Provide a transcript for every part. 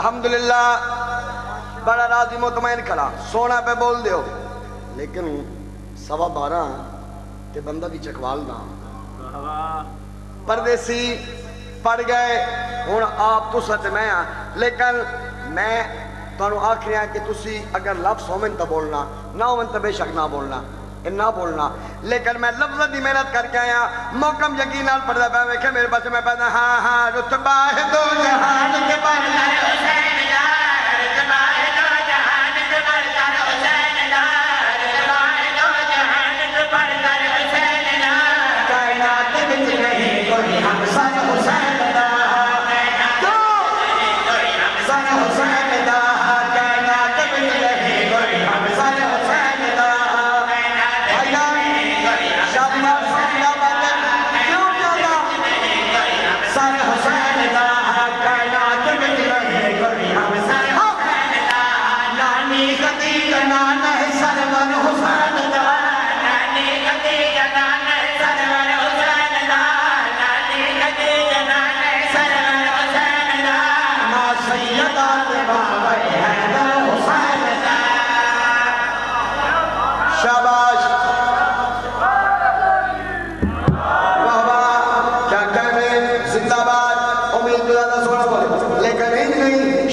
الحمدللہ بڑا راضی مطمئن کھڑا سونا پہ بول دیو لیکن 12:15 تے بندہ بھی چکوال دا پردیسی پڑ گئے ہون آپ تو سچ میں لیکن میں تانوں آکھ رہا کہ تسی اگر لفظ ہومن تا بولنا نہ ہومن تا بے شک نہ بولنا نہ بولنا لیکن میں لفظ دی محنت کر کے آیا محکم یقین نال پڑھدا پیا ویکھے میرے پاس میں پڑھدا ہاں ہاں رتبہ ہے دو جہان کے بڑھتا حسین دا رتبہ ہے دو جہان کے بڑھتا حسین دا رتبہ ہے دو جہان کے بڑھتا حسین دا کائنات وچ نہیں کوئی ہم سر حسین دا کائنات وچ کوئی ہم سر حسین دا کائنات وچ نہیں کوئی ہم سر حسین دا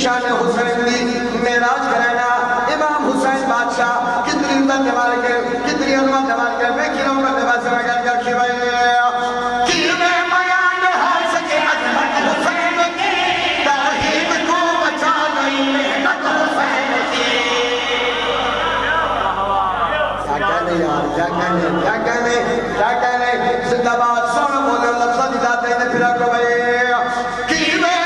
شان حسین دی میراج کرانا امام حسین بادشاہ کتنی عمدت جمال کے کتنی عظمت جمال کے میں کی عمرت جمال سے میں کہا کہ بھائی کی میں بیان ہر سکے عظمت حسین کی توحید کو بچا گئی محنت حسین کی کیا کہنے زندہ باد سونا بولے لفظہ دی ذات ہے پھر آپ کو بھائی کی میں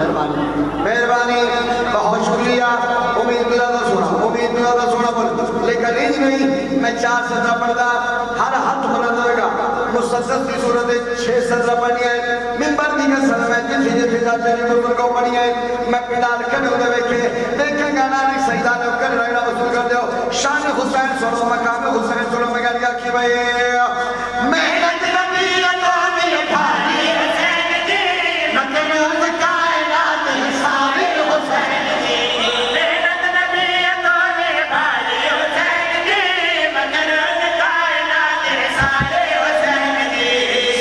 مہربانی بہت شکریہ امید اللہ سونا بول لیکن انج نہیں میں 4 سطرہ پڑھدا ہر ہاتھ بلند ہوئے گا مسلسل کی صورت 6 سطرہ پڑھنی ہے منبر دی کا سر میں جتھے جاتے ہیں بزرگوں پڑھنی ہے میں پنڈال کھڑے ہوئے دیکھیں گا نانی سجدہ نے کر رہنا وصول کر دیو شان حسین سنو مقام حسین سنو میں کہہ گیا کہ بھائی محنت نبی اتونی بھاری حسین کی مکنوز کائنات حسابی حسین کی محنت نبی اتونی بھاری حسین کی مکنوز کائنات حسابی حسین کی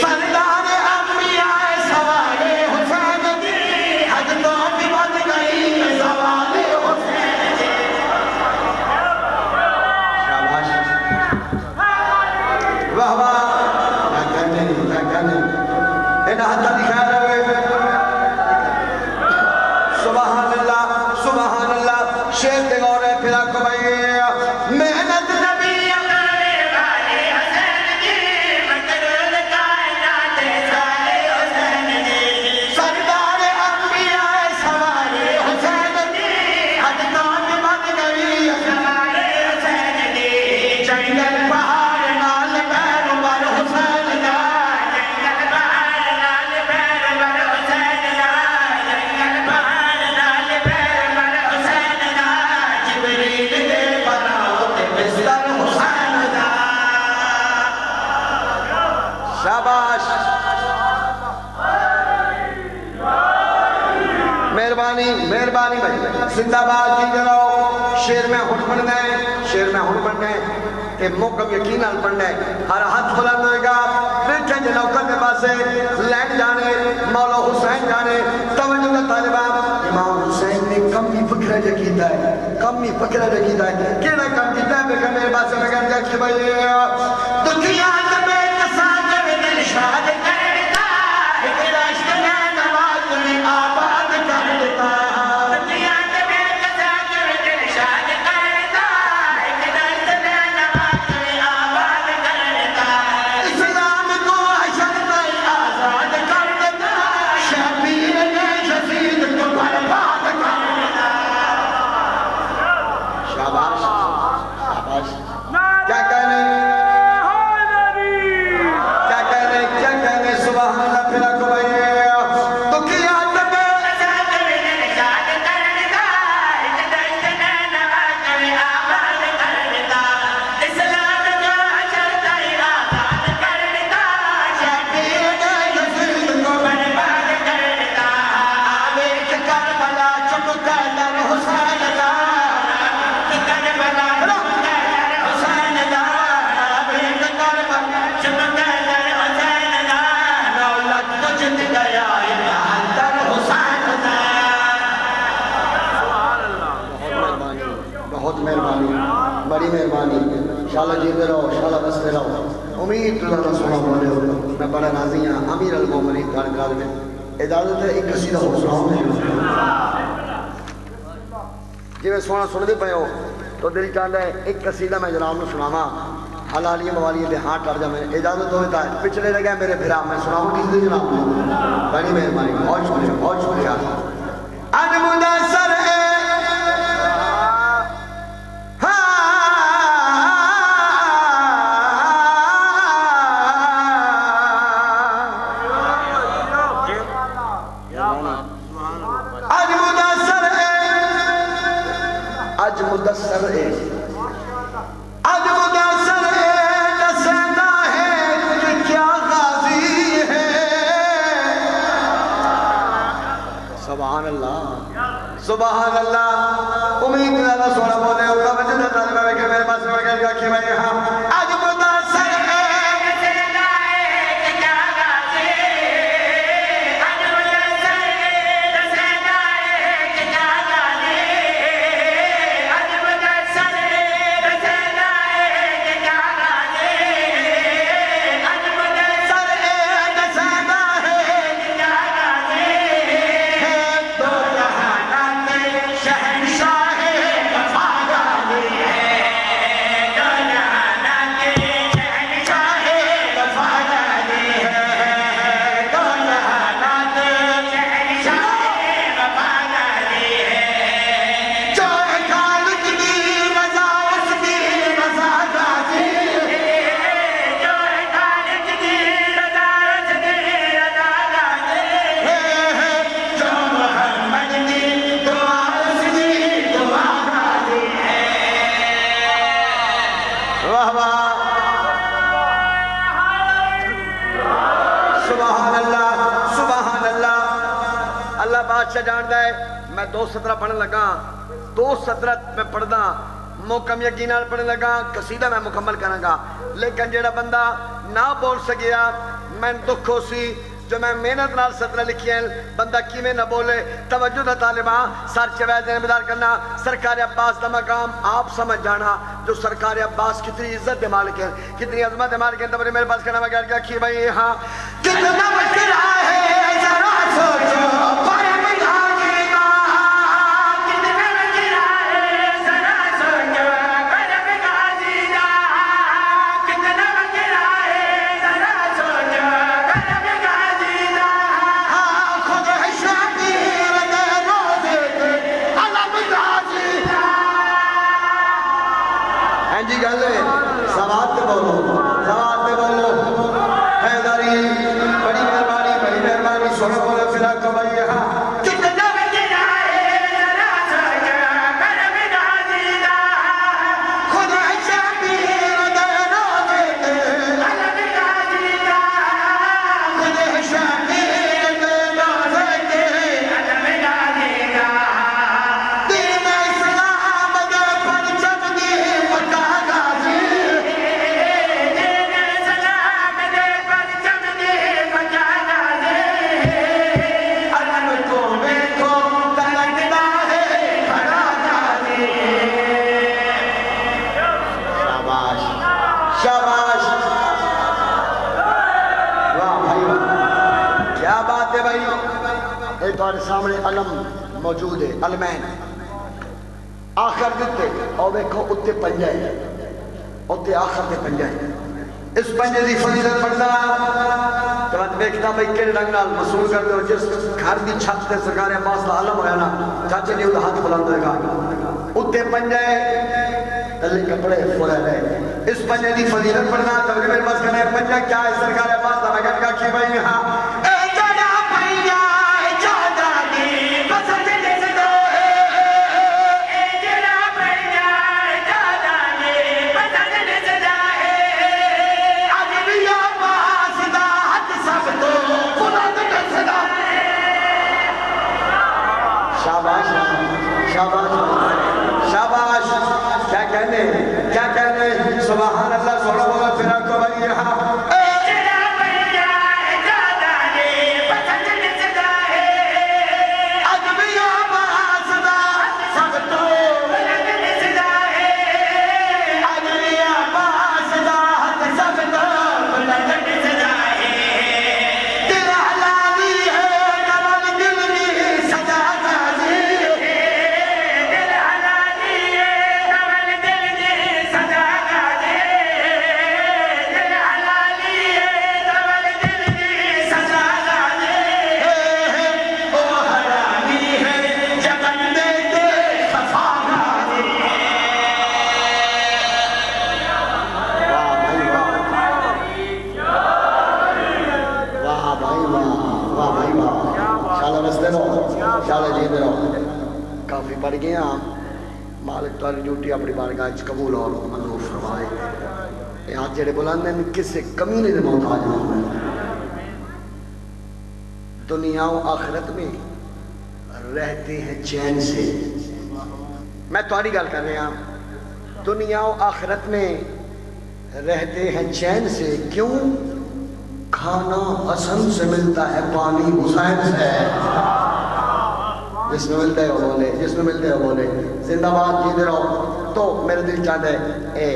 سردار انبیاء سوال حسین کی حجتوں کی بد گئی سوال حسین کی شاباش واہ واہ اینا حتہ دکھا رہے سبحان اللہ شیر دے گو رہے پھر آپ کو بھائی محنت نبی اپنے والے حسین کی مکنوز کائنات حسابی حسین کی سردار انبیاء سوال حسین کی حجتوں کی بد گئی سوال حسین کی جنگل پہاڑ نال پیر بر حسین کا شاباش مہربانی بھائی زندہ باد کی جراؤ شیر میں ہن پڑھنا ہے کہ موقع یقیناً پڑھنا ہے ہر ہاتھ بلند ہوئے گا بیٹھے جنوکر کے پاس سے لین جانے مولا حسین جانے توجہ کا طالبہ امام حسین نے کم ہی فکرہ جکیتا ہے کیڑا کم کیتا ہے بے میرے پاس سے میں کہا کہ بھائی دنیا میں کساج میں دل شاد کرتا ہے کہ عشق میں نواز میں آباد کرتا نہیں انشاءاللہ جیتے رہو انشاءاللہ بستے رہو امید اللہ سنا بولے ہو میں بڑا راضی ہوں امیر المومنین کارکال میں اجازت ہے ایک قصیدہ ہو سناؤں جی میں سن دے پہ ہو تو دل چاہتا ہے ایک قصیدہ میں جناب نے سناما حلالی موالی دے ہاں ٹر جا میں اجازت ہوتا ہے پچھلے لگے میرے بھرا میں سناؤں کس دے جناب بڑی مہربانی بہت شکریہ آج مدثر ہے آج مدثر ہے دسندہ ہے کہ کیا غازی ہے سبحان اللہ سبحان اللہ امید اللہ سونا بولے ہوگا وجہ دے طالبہ میں کہ میرے پاس میں کہہ گیا کہ میں یہاں آج مدثر ہے دسندہ ہے کہ کیا غازی آج مدثر ہے دسندہ ہے کہ کیا غازی بادشاہ جانتا ہے میں 2 سطرہ پڑھنے لگا 2 سطرہ میں پڑھنا محکم یقیناً پڑھنے لگا قصیدہ میں مکمل کرنا گا لیکن جیڑا بندہ نہ بول سکیا میں دکھ ہو سی جو میں محنت نال سطرہ لکھی ہیں بندہ کیویں نہ بولے توجہ دا طالبہ سر چوید ذمہ دار کرنا سرکار عباس دا مقام آپ سمجھ جانا جو سرکار عباس کتنی عزت دے مالک ہیں کتنی عظمت دے مالک ہیں تو میرے پاس کہنا مگر کیا کی بھائی ہاں کتنا مشکل ہے ذرا سوچو سوات پہ بولو حیدری بڑی مہربانی سونا بولو پھر آپ کو بھائی یہاں تمہارے سامنے علم موجود ہے علمین آخر دیتے اور دیکھو اتے پنجہ ہے اتے آخر دے پنجہ ہے اس پنجے دی فضیلت پڑھنا تو میں دیکھتا بھئی کن رنگ نال مسئول کر دے جس گھر دی چھت تے سرکار عباس دا علم ہویا نا چاچے نے ادھا ہاتھ بلند دے گا اتے پنجہ ہے تلے کپڑے فورے رہے اس پنجے دی فضیلت پڑھنا تو میرے پاس کہنا ہے پنجہ کیا ہے سرکار عباس دا مگر کا کی بھئی ہاں شاباش کیا کہنے سبحان اللہ سوڑا بولا پھر آپ کو بھائی یہاں بڑھ گیا مالک تاری ڈیوٹی اپنی بارگاہ قبول اور منظور فرمائے یہ ہاتھ جڑے بلند ہیں کسے کمینے دے محتاج نہ دنیا و آخرت میں رہتے ہیں چین سے میں تاری گل کر رہا ہوں دنیا و آخرت میں رہتے ہیں چین سے کیوں کھانا حسن سے ملتا ہے پانی حسین سے جس میں ملتے ہو بولے جس میں ملتے ہو بولے زندہ باد جیتے رہو تو میرے دل چاہتا ہے اے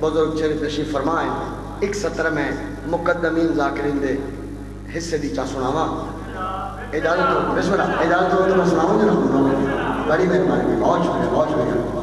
بزرگ شریف تشریف فرمائیں ایک سطر میں مقدمین ذاکرین دے حصے دی چاہ سناوا اجازت ہو بسم اللہ اجازت ہو تو میں سناؤں جناب بڑی مہربانی بہت شکریہ بہت شکریہ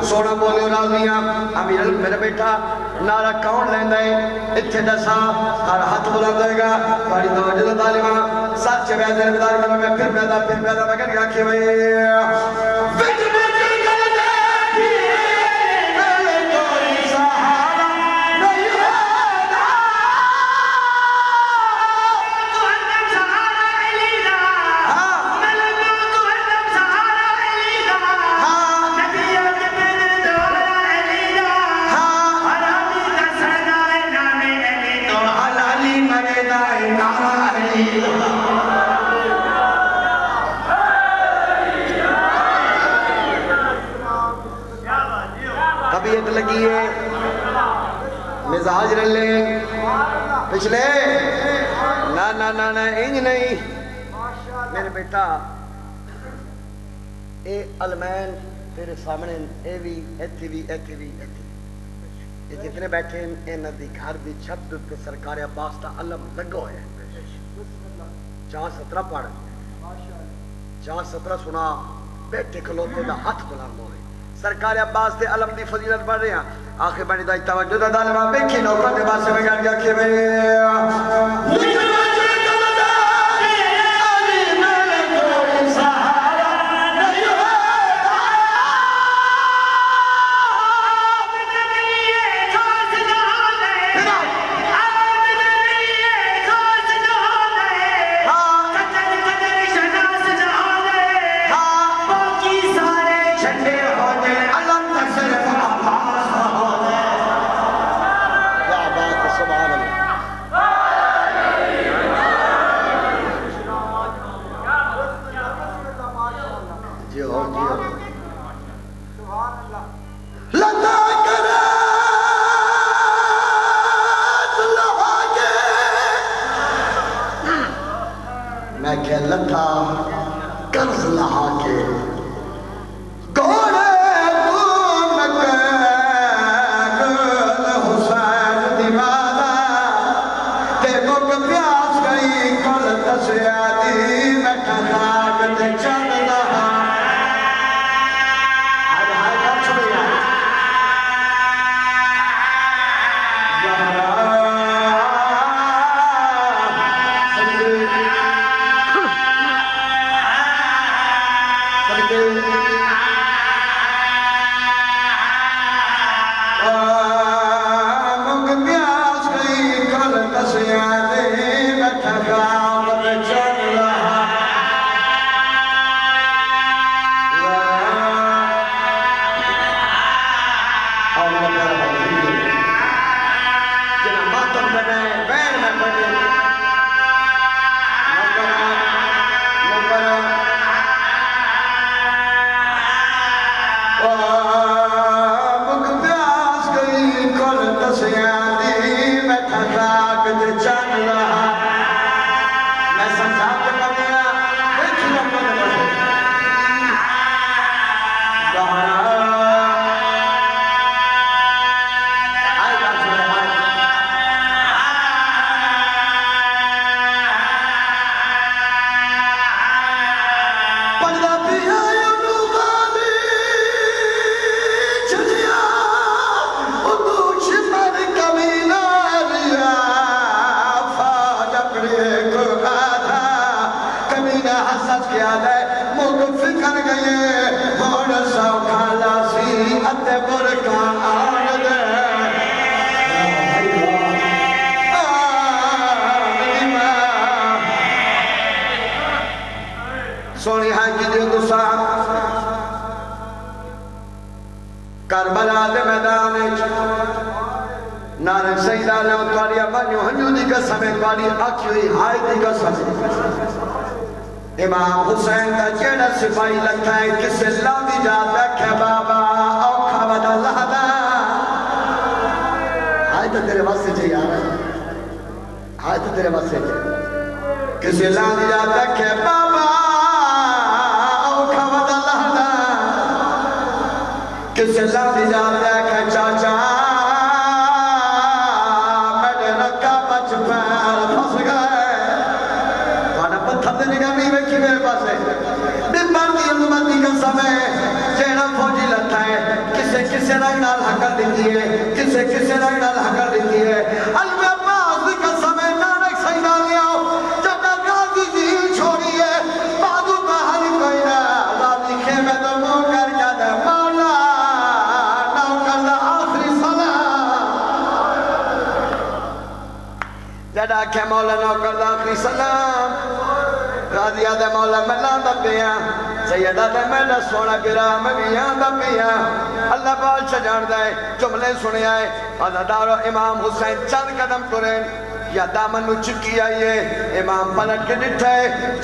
سونا بولے راضیاں امیر میرا بیٹا نارا کون لیندہ ہے اتھے دسا ہر ہاتھ بلا دے گا بڑی توجہ تعلیمہ سچ بیادر بدار کرو میں پھر پیدا میں کر گیا کہ بھئی طبیعت لگی ہے مزاج رلے پچھلے نا انج نہیں میرے بیٹا اے علمین تیرے سامنے اے بھی ایتھی بھی یہ جتنے بیٹھے ہیں انہاں دی گھر دی چھت پہ سرکار عباس دا علم لگو ہے 4:17 پڑھ 4:17 سنا بیٹھے کھلوتے دا ہاتھ بلند ہوئے سرکار عباس دے علم دی فضیلت پڑھ رہے ہیں آخر بڑی دائی توجہ دا دالمہ بیکھی نوکر دے باسے میں گھر گیا کہ سونی ہاں کی دیو دوسا کربلا دے میدان نارک سیدہ نے اتواری ابانیو ہنجو دی قسم اتواری آکیوئی ہائی دی قسم امام حسین دا جیڑا سپاہی لگتا ہے کس اللہ دی جات رکھے بابا اوکھا بدا لہدا ہائی تو تیرے واسے چاہیے ہائی تو تیرے واسے چاہیے کس اللہ دی جات رکھے بابا اوکھا بدا لہدا کس اللہ دی جات رکھے چاچا میڈے رکھا بچ پیر پھس گئے وانا پتھر دے نگاہ نہیں بیٹھی میرے پاس ہے بمبر دی علمتی کا سمیں جیڑا فوجی لگتا ہے کسے رنگ نال حقر دیتی ہے کسے رنگ نال حقر دیتی ہے علم عباس دی کا سمیں نانک سیدہ لیاؤ جب غازی جھیل چھوڑی ہے بادو بہر کوئی نہ غازی خیمے تو مو کر جاتا ہے مولا ناؤ کر دا آخری سلام جڑا کہ مولا ناؤ کر دا آخری سلام راضی آدھے مولا ملا دا پیا سیدہ دے میڈا سونا گرا میں بھی آدھا پیا اللہ بال شجار دے جملے سنے آئے عزادارو امام حسین چند قدم کریں یا دامن نو چکی آئیے امام پلٹ کے ڈٹھے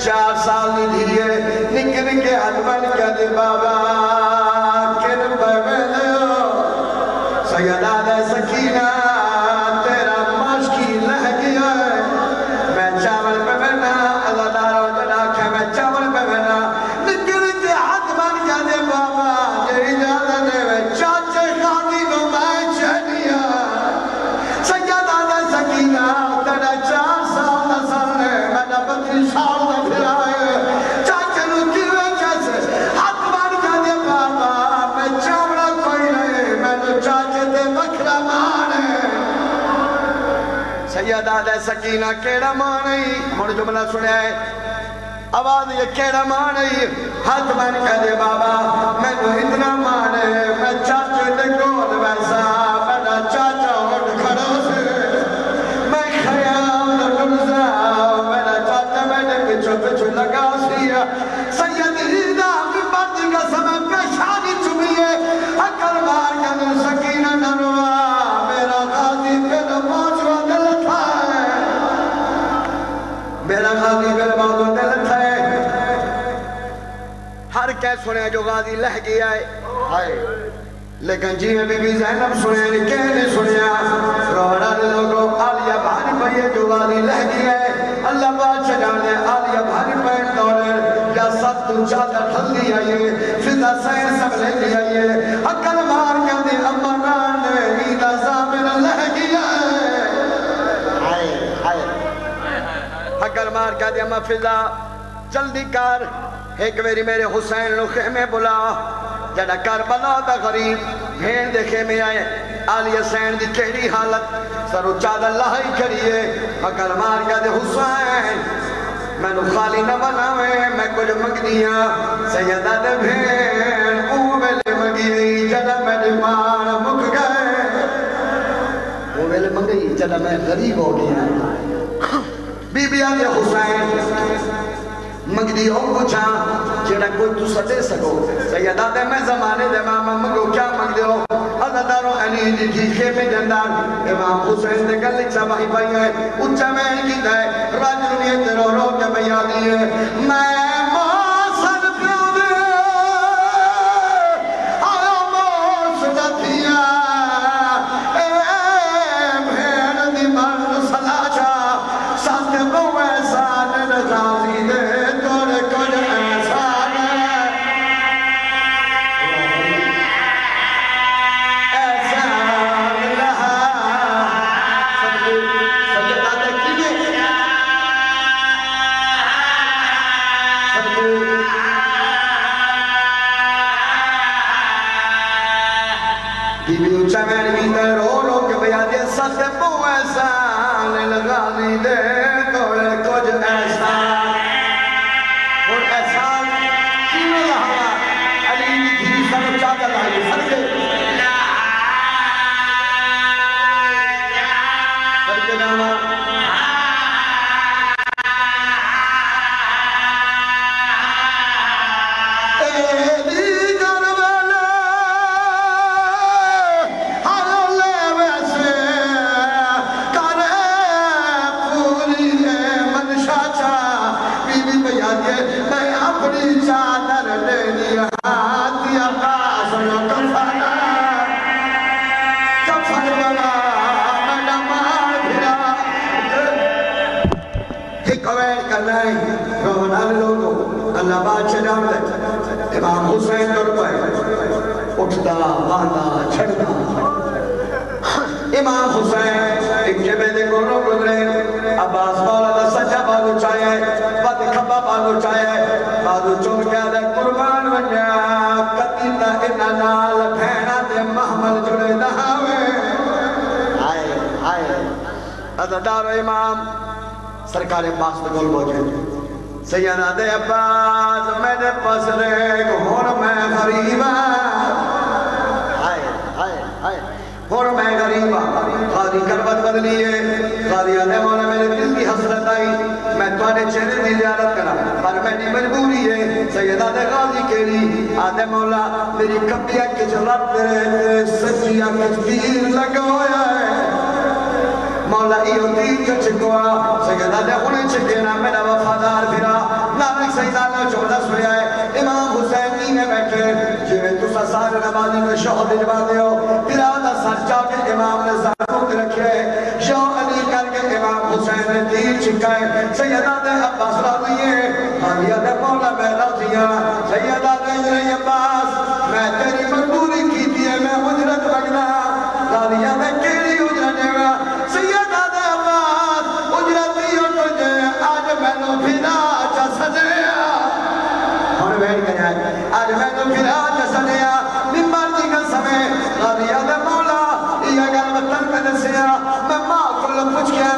4 سال نہیں دیئے نکے نکے حدمن کیا دی بابا کن بغل سیدہ دے سکینہ تیرا مشکی لہ گیا ہے میں چاول پہ بنا عزادارو جنا کہ میں چاول پہ بنا نکے نکے حدمن کیا دی بابا جی جانا دے میں چاچے خاضی نو میں چہنیا سیدہ دے سکینہ تیرا 4 سال نسل ہے میں نے 32 سال نہ پھر آئے چاچے نو کیوے جیسے حدمن کیا دی بابا سیدہ دے سکینہ کیڑا مانی مڑ جملہ سنے ہے آواز یہ کیڑا مانی ہاتھ میں نے کہہ دے بابا میں تو اتنا مانے میں چاچے دے گول ویسا میرا چاچا اٹھ کھڑا سے میں خیام دے گلزا میرا چاچا میرے پچھو پچھو لگا سیا سیدی دا بڑی کا سمے پیشانی چمیے اکل مار کا دل سکینہ نروا میرا غازی پھر پانچوا دل تھا میرا غازی پھر پانچوا دل تھا ہر کہہ سنے جو غازی لہ گیا ہے لیکن جی میں بی زینب سنے کہنے سنیا روڑا لوگوں آلیہ بھاری پہیے جو غازی لہ گیا ہے اللہ بادشاہ جانے آلیہ بھاری پہن دوڑے یا سب تو چادر ٹھل دی آئیے فضا سین سب لے دی آئیے اکل مار کے دی امران عیدہ زامن لہ گیا ہے اکل مار کے دی امر فضا جلدی کار ایک میری میرے حسین نو خیمے بلا جڑا کربلا دا غریب بھین دے خیمے آئے آلی حسین دی کہڑی حالت سرو چادر لائی کریے مگر مار گیا دے حسین میں نو خالی نہ بناوے میں کچھ مگ دیا سیدہ دے بھین اوویلے مگی جڑا میں نے مار مک گئے اوویلے مگی جڑا میں غریب ہو گیا بی بی آدھے حسین مگدی ہو پوچھا جیڑا کوئی تو سدے سکو سیدہ دے میں زمانے دے ماما مگو کیا مگدے ہو عزدارو علی دی ٹھیکے میں جندار امام حسین دے گلک سباہی بائی ہے اچھا میں کی دے راجرونی تیرو رو کے بیانی ہے میں موسن پیو دے آیا موسن دیا اے بھین دی مرد سلاچا ساتھ کو ایسا نرغازی دے اللہ بادشاہ جانے امام حسین در پائے اٹھتا باندھا چھڑتا امام حسین ایک جبے دے گونوں گزرے عباس مولا دا سجا بازو چاہے بد کھبا بازو چاہے بازو چون کیا دے قربان بنیا قتیلہ انہ نال بھینا دے محمل جڑے دہاوے آئے عزدار امام سرکار پاس دے گول بوجھے سیدہ دے عباس میرے پاس رے ہون میں غریبا ہون میں غریبا قاضی کربت بدلیے قاضی آدھے مولا میرے دل کی حسرت آئی میں توانے چہرے دی زیارت کرا پر میں نے مجبوری ہے سیدہ دے قاضی کے لیے آدھے مولا میری کبھی اکھ رب تیرے سچی اکھ تیر لگویا ہے مولا ایو تیر جو چکوا سیدہ دے خونی چکینا میرا وفادار پھرا نابک سیدہ نے چودہ سویا ہے امام حسین نینے بیٹھے جویں تسا سارے نمازی میں شہد جبا دے ہو پھرا دا سر چاہ کے امام نے زہرک رکھے شو علی کر کے امام حسین نے تیر چکائے سیدہ دے عباس راضی ہے حالیہ دے مولا میں راضی ہوں سیدہ دے عباس میں تیری مجبوری کی تھی ہے میں اجرت بگنا حالیہ دے کیلی اجرت ہے سیدہ دے عباس اجرتی اٹھے آج میں نو پھرا چا سجیا اور بیٹھ گیا آج میں نو پھرا چا سجیا ممبر دی کا سمیں غالیہ دے مولا یہ گل وطن میں دسیا میں ماں کل پوچھ گیا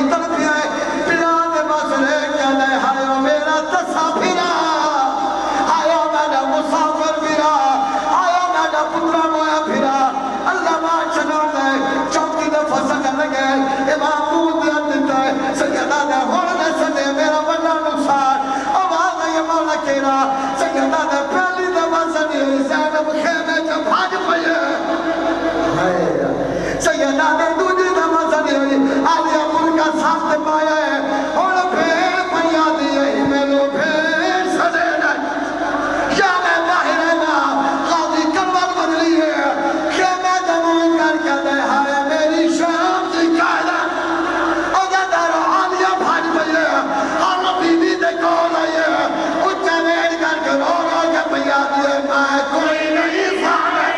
دی طرف آئے پھرا دے بس رے کہنے ہائیو میرا تسا پھرا ہائیو میرا مسافر پھرا ہائیو میرا پترہ مویا پھرا اللہ بات چنو دے چوکی دے فسکن لگے امام مود دیت دیتا ہے سیدہ دے ہونے سدے میرا بڑا نقصان آواز ہے یہ مولا کہنا سیدہ دے پہلی دے وزنی زینب خیمے جو بھاج پئے سیدہ دے دوجی دے وزنی آلیا ملکہ ساتھ پایا ہے اور پھر پیا دیئے ہی میں لو پھر سدے نہیں یا میں باہر ہے نا غازی کمبر بدلی ہے خیمے جمعون کر کے دے ہائے میری شام جی قائدہ اور دارو آلیا بھاج پئے اور بیوی دے کول آئے اچھا ویڑ کر کے رو رو کے پیا دیئے میں کوئی نہیں سامنے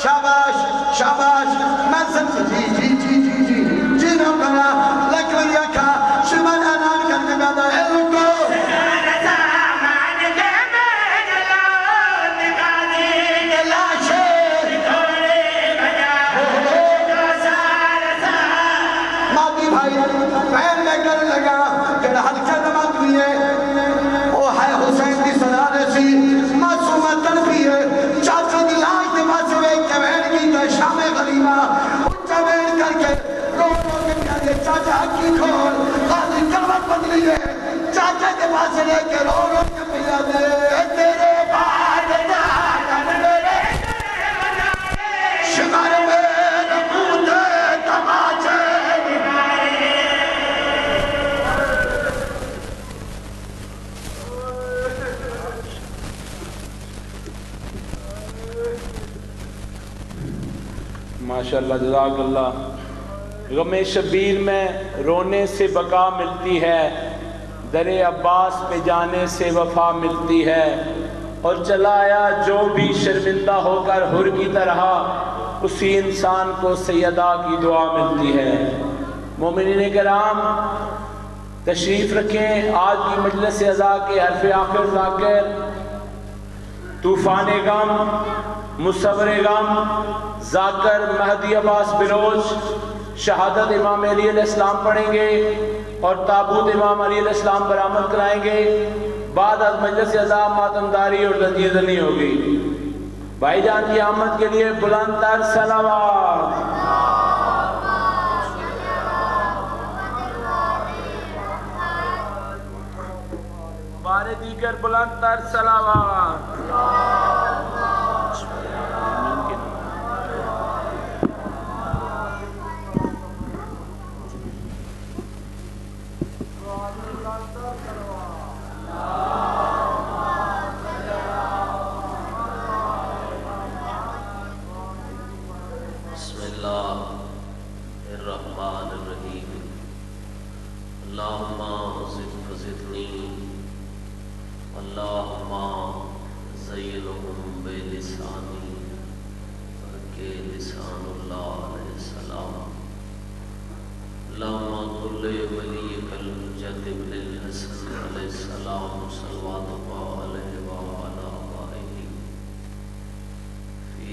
شاباش میں سمجھ جی نو کرا لکھ کھا شمال اعلان کر کے بیادا ہے لکو مادی بھائی پہن میں کر لگا جڑا حلقہ نمات بھی ہے وہ ہے حسین کی سرارے سی معصومت تنفی ہے چاچو دی لاش دے بات سے ایک کبھین کی تو شام غریبہ اچھا بیڑ کر کے رو کے کہتے چاچا کی کھول غازی کلمت بدلی ہے چاچا کے پاس لے کے رو کے پیا دے تیرے بعد جاگن میرے شمار میں نمود تماچے ماشاءاللہ جزاک اللہ. غم شبیر میں رونے سے بقا ملتی ہے، در عباس پہ جانے سے وفا ملتی ہے، اور چلا آیا جو بھی شرمندہ ہو کر حر کی طرح اسی انسان کو سیدہ کی دعا ملتی ہے. مومنین کرام تشریف رکھیں. آج کی مجلس عزا کے حرف آخر ذاکر طوفان غم، مصور غم، ذاکر مہدی عباس بلوچ شہادت امام علی علیہ السلام پڑھیں گے اور تابوت امام علی علیہ السلام برآمد کرائیں گے. بعد از مجلس عزا ماتمداری اور زنجیر زنی ہوگی. بھائی جان کی آمد کے لیے بلند تر صلوات. بارے دیگر بلند تر صلوات.